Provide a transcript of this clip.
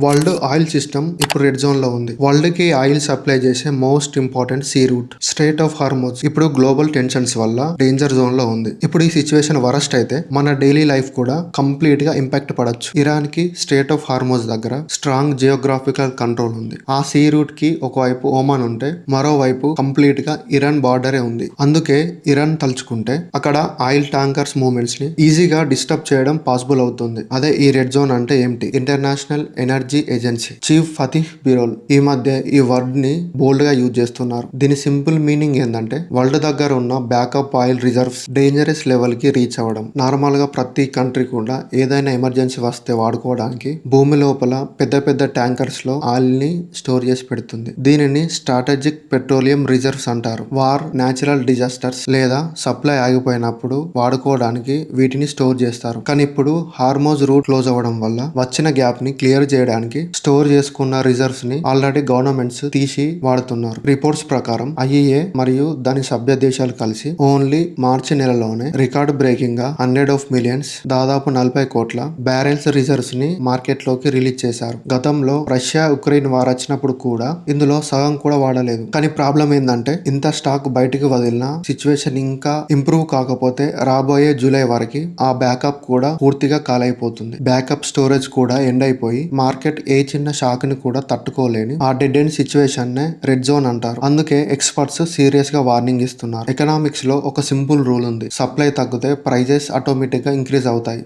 World oil system ఇప్పుడు red zone లో ఉంది. వరల్డ్ కి ఆయిల్ సప్లై చేసే most important sea route strait of Hormuz ఇప్పుడు గ్లోబల్ టెన్షన్స్ వల్ల డేంజర్ జోన్ లో ఉంది. ఇప్పుడు ఈ సిచ్యువేషన్ వరస్ట్ అయితే మన డైలీ లైఫ్ కూడా కంప్లీట్ గా ఇంపాక్ట్ పడొచ్చు. ఇరాన్ కి స్ట్రెయిట్ ఆఫ్ హార్మోజ్ దగ్గర స్ట్రాంగ్ జియోగ్రాఫికల్ కంట్రోల్ ఉంది. ఆ సీ రూట్ కి ఒకవైపు ఓమాన్ ఉంటే మరోవైపు కంప్లీట్ గా ఇరాన్ బార్డరే ఉంది. అందుకే ఇరాన్ తలుచుకుంటే అక్కడ ఆయిల్ ట్యాంకర్స్ మూవ్మెంట్స్ ని ఈజీగా డిస్టర్బ్ చేయడం పాసిబుల్ అవుతుంది. అదే ఈ రెడ్ జోన్ అంటే ఏంటి? ఇంటర్నేషనల్ ఎనర్జీ ఏజెన్సీ చీఫ్ ఫతీహ్ బిరోల్ ఈ మధ్య ఈ వర్డ్ ని బోల్డ్ గా యూజ్ చేస్తున్నారు. దీని సింపుల్ మీనింగ్ ఏంటంటే వరల్డ్ దగ్గర ఉన్న backup oil reserves dangerous level కి రీచ్ అవ్వడం. నార్మల్ గా ప్రతి కంట్రీ కూడా ఏదైనా ఎమర్జెన్సీ వస్తే వాడుకోవడానికి భూమి లోపల పెద్ద పెద్ద ట్యాంకర్స్ లో ఆయిల్ ని స్టోర్ చేసి పెడుతుంది. దీనిని స్ట్రాటజిక్ పెట్రోలియం రిజర్వ్స్ అంటారు. వార్, న్యాచురల్ డిజాస్టర్స్ లేదా సప్లై ఆగిపోయినప్పుడు వాడుకోవడానికి వీటిని స్టోర్ చేస్తారు. కానీ ఇప్పుడు హార్మోజ్ రూట్ క్లోజ్ అవ్వడం వల్ల వచ్చిన గ్యాప్ ని క్లియర్ చేయడానికి స్టోర్ చేసుకున్న రిజర్వ్స్ ని ఆల్రెడీ గవర్నమెంట్స్ తీసి వాడుతున్నారు. రిపోర్ట్స్ ప్రకారం ఐఈఏ మరియు దాని సభ్య దేశాలు కలిసి ఓన్లీ మార్చి నెలలోనే రికార్డ్ బ్రేకింగ్ గా 100 of millions దాదాపు 40 కోట్ల బ్యారెల్స్ రిజర్వ్స్ ని మార్కెట్ లోకి రిలీజ్ చేశారు. గతంలో రష్యా ఉక్రెయిన్ వార్ వచ్చినప్పుడు కూడా ఇందులో సగం కూడా వాడలేదు. కానీ ప్రాబ్లం ఏంటంటే ఇంత స్టాక్ బయటికి వదిలిన సిచ్యువేషన్ ఇంకా ఇంప్రూవ్ కాకపోతే రాబోయే జూలై వరకు ఆ బ్యాకప్ కూడా పూర్తిగా కాలైపోతుంది. బ్యాకప్ స్టోరేజ్ కూడా ఎండ్ అయిపోయి మార్కెట్ ఏ చిన్న షాక్ ని కూడా తట్టుకోలేని ఆ డెడ్ ఎండ్ సిచ్యువేషన్ నే రెడ్ జోన్ అంటారు. అందుకే ఎక్స్పర్ట్స్ సీరియస్ గా వార్నింగ్ ఇస్తున్నారు. ఎకనామిక్స్ లో ఒక సింపుల్ రూల్ ఉంది. సప్లై తగ్గితే ప్రైజెస్ ఆటోమేటిక్ గా ఇంక్రీజ్ అవుతాయి.